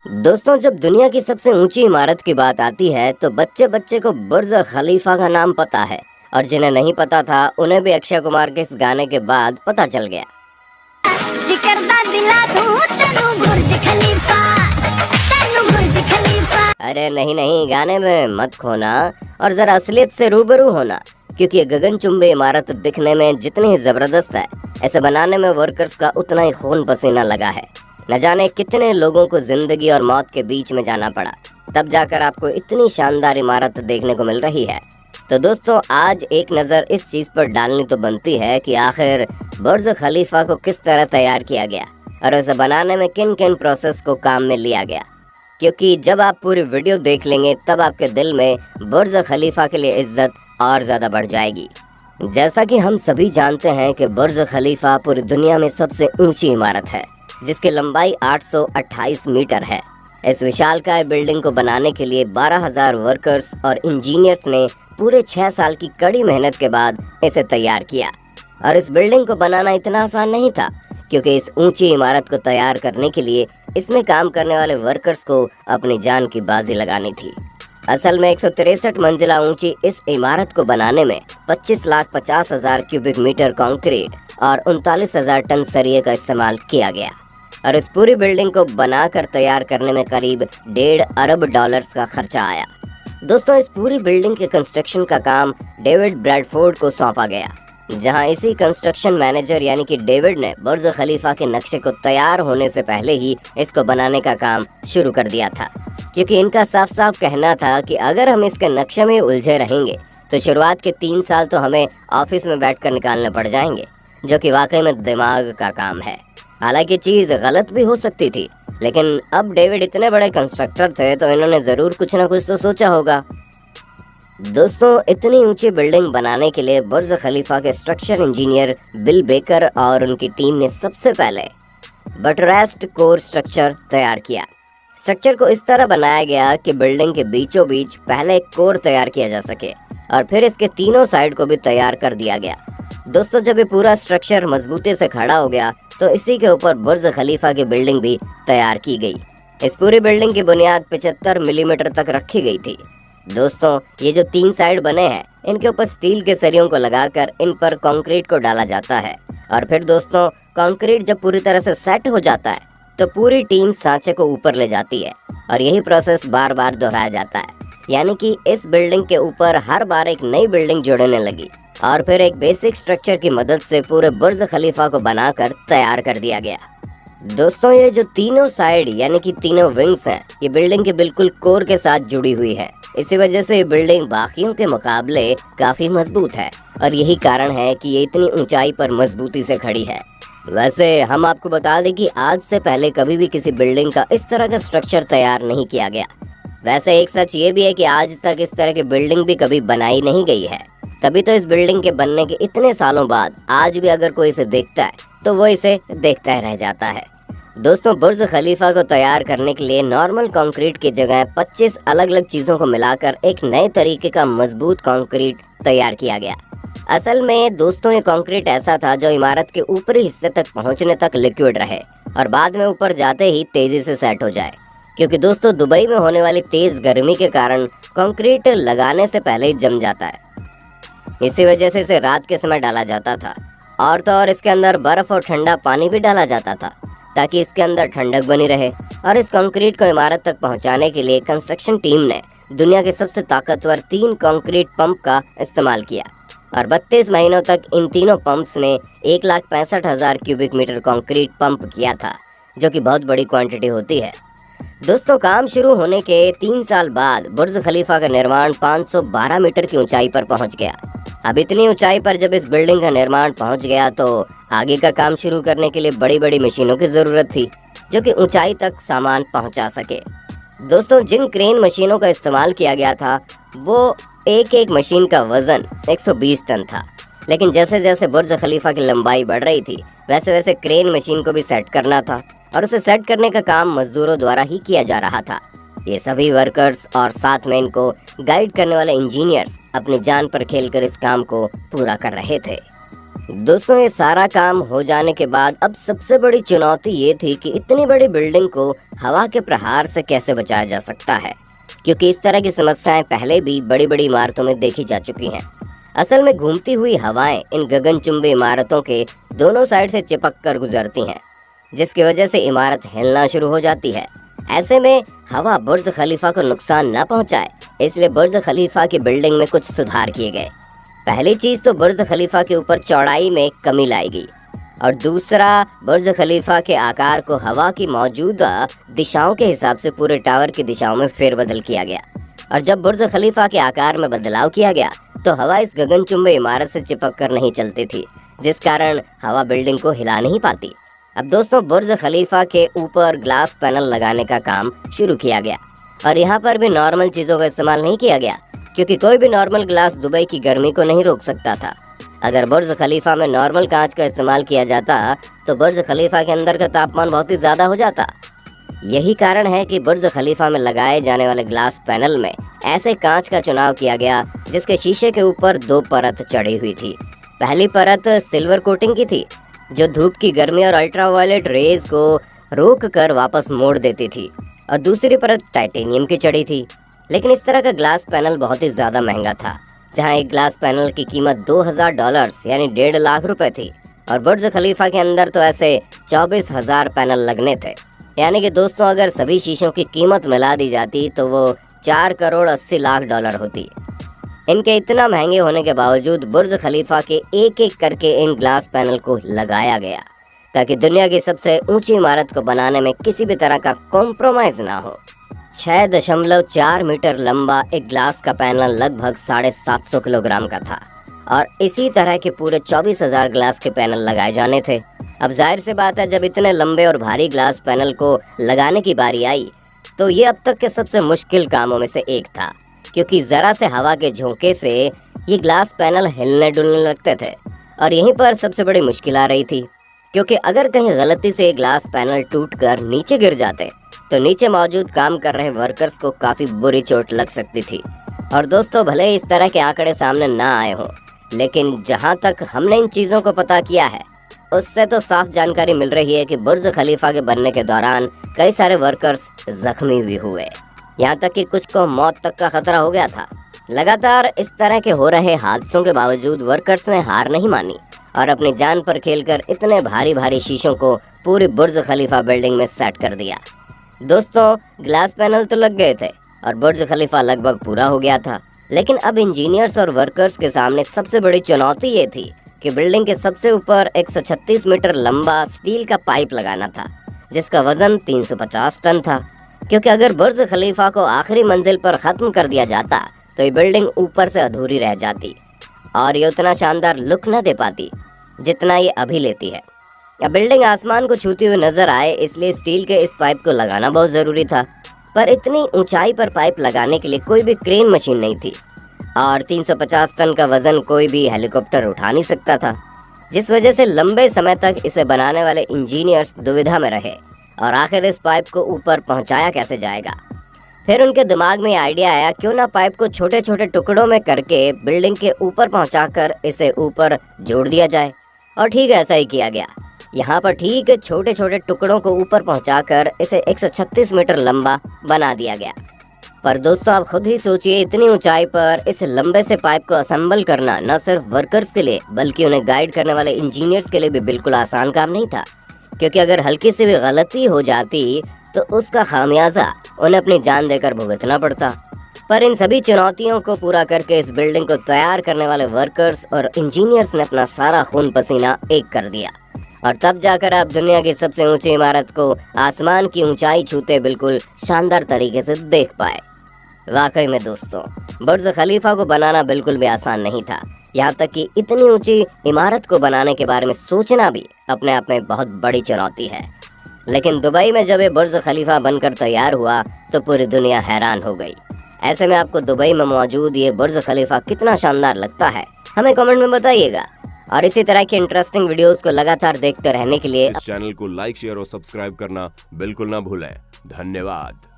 दोस्तों, जब दुनिया की सबसे ऊंची इमारत की बात आती है तो बच्चे बच्चे को बुर्ज खलीफा का नाम पता है। और जिन्हें नहीं पता था उन्हें भी अक्षय कुमार के इस गाने के बाद पता चल गया। अरे नहीं नहीं, गाने में मत खोना और जरा असलियत से रूबरू होना, क्योंकि ये गगनचुंबी इमारत दिखने में जितनी ही जबरदस्त है, ऐसे बनाने में वर्कर्स का उतना ही खून पसीना लगा है। न जाने कितने लोगों को जिंदगी और मौत के बीच में जाना पड़ा, तब जाकर आपको इतनी शानदार इमारत देखने को मिल रही है। तो दोस्तों, आज एक नज़र इस चीज़ पर डालनी तो बनती है कि आखिर बुर्ज खलीफा को किस तरह तैयार किया गया और उसे बनाने में किन किन प्रोसेस को काम में लिया गया, क्योंकि जब आप पूरी वीडियो देख लेंगे तब आपके दिल में बुर्ज खलीफा के लिए इज्जत और ज़्यादा बढ़ जाएगी। जैसा कि हम सभी जानते हैं कि बुर्ज खलीफा पूरी दुनिया में सबसे ऊंची इमारत है, जिसकी लंबाई 828 मीटर है। इस विशालकाय बिल्डिंग को बनाने के लिए 12,000 वर्कर्स और इंजीनियर्स ने पूरे 6 साल की कड़ी मेहनत के बाद इसे तैयार किया। और इस बिल्डिंग को बनाना इतना आसान नहीं था, क्योंकि इस ऊंची इमारत को तैयार करने के लिए इसमें काम करने वाले वर्कर्स को अपनी जान की बाजी लगानी थी। असल में 163 मंजिला ऊंची इस इमारत को बनाने में 25,50,000 क्यूबिक मीटर कंक्रीट और 39,000 टन सरिये का इस्तेमाल किया गया। और इस पूरी बिल्डिंग को बनाकर तैयार करने में करीब $1.5 अरब का खर्चा आया। दोस्तों, इस पूरी बिल्डिंग के कंस्ट्रक्शन का काम डेविड ब्रैडफोर्ड को सौंपा गया, जहां इसी कंस्ट्रक्शन मैनेजर यानी कि डेविड ने बुर्ज खलीफा के नक्शे को तैयार होने से पहले ही इसको बनाने का काम शुरू कर दिया था, क्योंकि इनका साफ साफ कहना था कि अगर हम इसके नक्शे में उलझे रहेंगे तो शुरुआत के 3 साल तो हमें ऑफिस में बैठकर निकालने पड़ जाएंगे, जो कि वाकई में दिमाग का काम है। हालांकि चीज़ गलत भी हो सकती थी, लेकिन अब डेविड इतने बड़े कंस्ट्रक्टर थे तो इन्होंने ज़रूर कुछ ना कुछ तो सोचा होगा। दोस्तों, इतनी ऊंची बिल्डिंग बनाने के लिए बुर्ज खलीफा के स्ट्रक्चर इंजीनियर बिल बेकर और उनकी टीम ने सबसे पहले बटरेस्ड कोर स्ट्रक्चर तैयार किया। स्ट्रक्चर को इस तरह बनाया गया कि बिल्डिंग के बीचों बीच पहले एक कोर तैयार किया जा सके और फिर इसके तीनों साइड को भी तैयार कर दिया गया। दोस्तों, जब ये पूरा स्ट्रक्चर मजबूती से खड़ा हो गया तो इसी के ऊपर बुर्ज खलीफा की बिल्डिंग भी तैयार की गई। इस पूरी बिल्डिंग की बुनियाद 75 मिलीमीटर तक रखी गई थी। दोस्तों, ये जो 3 साइड बने हैं, इनके ऊपर स्टील के सरियों को लगाकर इन पर कंक्रीट को डाला जाता है। और फिर दोस्तों, कंक्रीट जब पूरी तरह से सेट हो जाता है तो पूरी टीम सांचे को ऊपर ले जाती है और यही प्रोसेस बार बार दोहराया जाता है। यानी कि इस बिल्डिंग के ऊपर हर बार एक नई बिल्डिंग जोड़ने लगी और फिर एक बेसिक स्ट्रक्चर की मदद से पूरे बुर्ज खलीफा को बनाकर तैयार कर दिया गया। दोस्तों, ये जो तीनों साइड यानी कि तीनों विंग्स हैं, ये बिल्डिंग के बिल्कुल कोर के साथ जुड़ी हुई है। इसी वजह से ये बिल्डिंग बाकियों के मुकाबले काफी मजबूत है और यही कारण है कि ये इतनी ऊंचाई पर मजबूती से खड़ी है। वैसे हम आपको बता दें कि आज से पहले कभी भी किसी बिल्डिंग का इस तरह का स्ट्रक्चर तैयार नहीं किया गया। वैसे एक सच ये भी है कि आज तक इस तरह की बिल्डिंग भी कभी बनाई नहीं गई है। तभी तो इस बिल्डिंग के बनने के इतने सालों बाद आज भी अगर कोई इसे देखता है तो वो इसे देखता ही रह जाता है। दोस्तों, बुर्ज खलीफा को तैयार करने के लिए नॉर्मल कंक्रीट की जगह 25 अलग अलग चीज़ों को मिलाकर एक नए तरीके का मजबूत कंक्रीट तैयार किया गया। असल में दोस्तों, ये कंक्रीट ऐसा था जो इमारत के ऊपरी हिस्से तक पहुंचने तक लिक्विड रहे और बाद में ऊपर जाते ही तेजी से सेट हो जाए, क्योंकि दोस्तों दुबई में होने वाली तेज गर्मी के कारण कंक्रीट लगाने से पहले ही जम जाता है। इसी वजह से इसे रात के समय डाला जाता था और तो और इसके अंदर बर्फ और ठंडा पानी भी डाला जाता था ताकि इसके अंदर ठंडक बनी रहे। और इस कंक्रीट को इमारत तक पहुंचाने के लिए कंस्ट्रक्शन टीम ने दुनिया के सबसे ताकतवर 3 कंक्रीट पंप का इस्तेमाल किया और 32 महीनों तक इन तीनों पंप्स ने 1,65,000 क्यूबिक मीटर कंक्रीट पंप किया था, जो कि बहुत बड़ी क्वांटिटी होती है। दोस्तों, काम शुरू होने के 3 साल बाद बुर्ज खलीफा का निर्माण 512 मीटर की ऊंचाई पर पहुंच गया। अब इतनी ऊंचाई पर जब इस बिल्डिंग का निर्माण पहुंच गया तो आगे का काम शुरू करने के लिए बड़ी बड़ी मशीनों की ज़रूरत थी, जो कि ऊंचाई तक सामान पहुंचा सके। दोस्तों, जिन क्रेन मशीनों का इस्तेमाल किया गया था वो एक एक मशीन का वजन 120 टन था। लेकिन जैसे जैसे बुर्ज खलीफा की लंबाई बढ़ रही थी वैसे वैसे क्रेन मशीन को भी सेट करना था और उसे सेट करने का काम मजदूरों द्वारा ही किया जा रहा था। ये सभी वर्कर्स और साथ में इनको गाइड करने वाले इंजीनियर्स अपनी जान पर खेलकर इस काम को पूरा कर रहे थे। दोस्तों ये सारा काम हो जाने के बाद अब सबसे बड़ी चुनौती ये थी कि इतनी बड़ी बिल्डिंग को हवा के प्रहार से कैसे बचाया जा सकता है, क्योंकि इस तरह की समस्याएं पहले भी बड़ी बड़ी इमारतों में देखी जा चुकी हैं। असल में घूमती हुई हवाएं इन गगनचुंबी इमारतों के दोनों साइड से चिपक कर गुजरती हैं, जिसकी वजह से इमारत हिलना शुरू हो जाती है। ऐसे में हवा बुर्ज खलीफा को नुकसान न पहुंचाए, इसलिए बुर्ज खलीफा की बिल्डिंग में कुछ सुधार किए गए। पहली चीज तो बुर्ज खलीफा के ऊपर चौड़ाई में कमी लाई गई, और दूसरा बुर्ज खलीफा के आकार को हवा की मौजूदा दिशाओं के हिसाब से पूरे टावर की दिशाओं में फेरबदल किया गया। और जब बुर्ज खलीफा के आकार में बदलाव किया गया तो हवा इस गगनचुंबी इमारत से चिपक कर नहीं चलती थी, जिस कारण हवा बिल्डिंग को हिला नहीं पाती। अब दोस्तों बुर्ज खलीफा के ऊपर ग्लास पैनल लगाने का काम शुरू किया गया, और यहाँ पर भी नॉर्मल चीज़ों का इस्तेमाल नहीं किया गया, क्योंकि कोई भी नॉर्मल ग्लास दुबई की गर्मी को नहीं रोक सकता था। अगर बुर्ज खलीफा में नॉर्मल कांच का इस्तेमाल किया जाता तो बुर्ज खलीफा के अंदर का तापमान बहुत ही ज़्यादा हो जाता। यही कारण है कि बुर्ज खलीफा में लगाए जाने वाले ग्लास पैनल में ऐसे कांच का चुनाव किया गया जिसके शीशे के ऊपर 2 परत चढ़ी हुई थी। पहली परत सिल्वर कोटिंग की थी, जो धूप की गर्मी और अल्ट्रावायलेट रेज को रोक कर वापस मोड़ देती थी, और दूसरी परत टाइटेनियम की चढ़ी थी। लेकिन इस तरह का ग्लास पैनल बहुत ही ज़्यादा महंगा था, जहां एक ग्लास पैनल की कीमत $2000 यानी 1.5 लाख रुपए थी, और बुर्ज खलीफा के अंदर तो ऐसे 24,000 पैनल लगने थे। यानी कि दोस्तों अगर सभी शीशों की कीमत मिला दी जाती तो वो $4,80,00,000 होती। इनके इतना महंगे होने के बावजूद बुर्ज खलीफा के एक एक करके इन ग्लास पैनल को लगाया गया, ताकि दुनिया की सबसे ऊंची इमारत को बनाने में किसी भी तरह का कॉम्प्रोमाइज ना हो। 6.4 मीटर लंबा एक ग्लास का पैनल लगभग 750 किलोग्राम का था, और इसी तरह के पूरे 24,000 ग्लास के पैनल लगाए जाने थे। अब जाहिर सी बात है, जब इतने लंबे और भारी ग्लास पैनल को लगाने की बारी आई तो ये अब तक के सबसे मुश्किल कामों में से एक था, क्योंकि ज़रा से हवा के झोंके से ये ग्लास पैनल हिलने डुलने लगते थे। और यहीं पर सबसे बड़ी मुश्किल आ रही थी, क्योंकि अगर कहीं गलती से ग्लास पैनल टूटकर नीचे गिर जाते तो नीचे मौजूद काम कर रहे वर्कर्स को काफ़ी बुरी चोट लग सकती थी। और दोस्तों भले इस तरह के आंकड़े सामने ना आए हों, लेकिन जहां तक हमने इन चीज़ों को पता किया है उससे तो साफ जानकारी मिल रही है कि बुर्ज खलीफा के बनने के दौरान कई सारे वर्कर्स जख्मी भी हुए, यहाँ तक कि कुछ को मौत तक का खतरा हो गया था। लगातार इस तरह के हो रहे हादसों के बावजूद वर्कर्स ने हार नहीं मानी और अपनी जान पर खेलकर इतने भारी भारी शीशों को पूरी बुर्ज खलीफा बिल्डिंग में सेट कर दिया। दोस्तों ग्लास पैनल तो लग गए थे और बुर्ज खलीफा लगभग पूरा हो गया था, लेकिन अब इंजीनियर्स और वर्कर्स के सामने सबसे बड़ी चुनौती ये थी कि बिल्डिंग के सबसे ऊपर 136 मीटर लंबा स्टील का पाइप लगाना था, जिसका वजन 350 टन था। क्योंकि अगर बुर्ज खलीफा को आखिरी मंजिल पर ख़त्म कर दिया जाता तो ये बिल्डिंग ऊपर से अधूरी रह जाती और ये उतना शानदार लुक न दे पाती जितना ये अभी लेती है। अब बिल्डिंग आसमान को छूती हुई नजर आए, इसलिए स्टील के इस पाइप को लगाना बहुत ज़रूरी था। पर इतनी ऊंचाई पर पाइप लगाने के लिए कोई भी क्रेन मशीन नहीं थी, और 350 टन का वजन कोई भी हेलीकॉप्टर उठा नहीं सकता था, जिस वजह से लंबे समय तक इसे बनाने वाले इंजीनियर्स दुविधा में रहे और आखिर इस पाइप को ऊपर पहुंचाया कैसे जाएगा। फिर उनके दिमाग में आइडिया आया, क्यों ना पाइप को छोटे छोटे टुकड़ों में करके बिल्डिंग के ऊपर पहुंचाकर इसे ऊपर जोड़ दिया जाए। और ठीक ऐसा ही किया गया। यहाँ पर ठीक छोटे छोटे टुकड़ों को ऊपर पहुंचाकर इसे 136 मीटर लंबा बना दिया गया। पर दोस्तों आप खुद ही सोचिए, इतनी ऊंचाई पर इस लंबे से पाइप को असेंबल करना न सिर्फ वर्कर्स के लिए बल्कि उन्हें गाइड करने वाले इंजीनियर्स के लिए भी बिल्कुल आसान काम नहीं था, क्योंकि अगर हल्की सी भी गलती हो जाती तो उसका खामियाजा उन्हें अपनी जान देकर भुगतना पड़ता। पर इन सभी चुनौतियों को पूरा करके इस बिल्डिंग को तैयार करने वाले वर्कर्स और इंजीनियर्स ने अपना सारा खून पसीना एक कर दिया, और तब जाकर आप दुनिया की सबसे ऊंची इमारत को आसमान की ऊंचाई छूते बिल्कुल शानदार तरीके से देख पाए। वाकई में दोस्तों बुर्ज खलीफा को बनाना बिल्कुल भी आसान नहीं था, यहाँ तक कि इतनी ऊंची इमारत को बनाने के बारे में सोचना भी अपने आप में बहुत बड़ी चुनौती है। लेकिन दुबई में जब ये बुर्ज खलीफा बनकर तैयार हुआ तो पूरी दुनिया हैरान हो गई। ऐसे में आपको दुबई में मौजूद ये बुर्ज खलीफा कितना शानदार लगता है, हमें कमेंट में बताइएगा। और इसी तरह की इंटरेस्टिंग वीडियोस को लगातार देखते रहने के लिए इस चैनल को लाइक, शेयर और सब्सक्राइब करना बिल्कुल ना भूलें। धन्यवाद।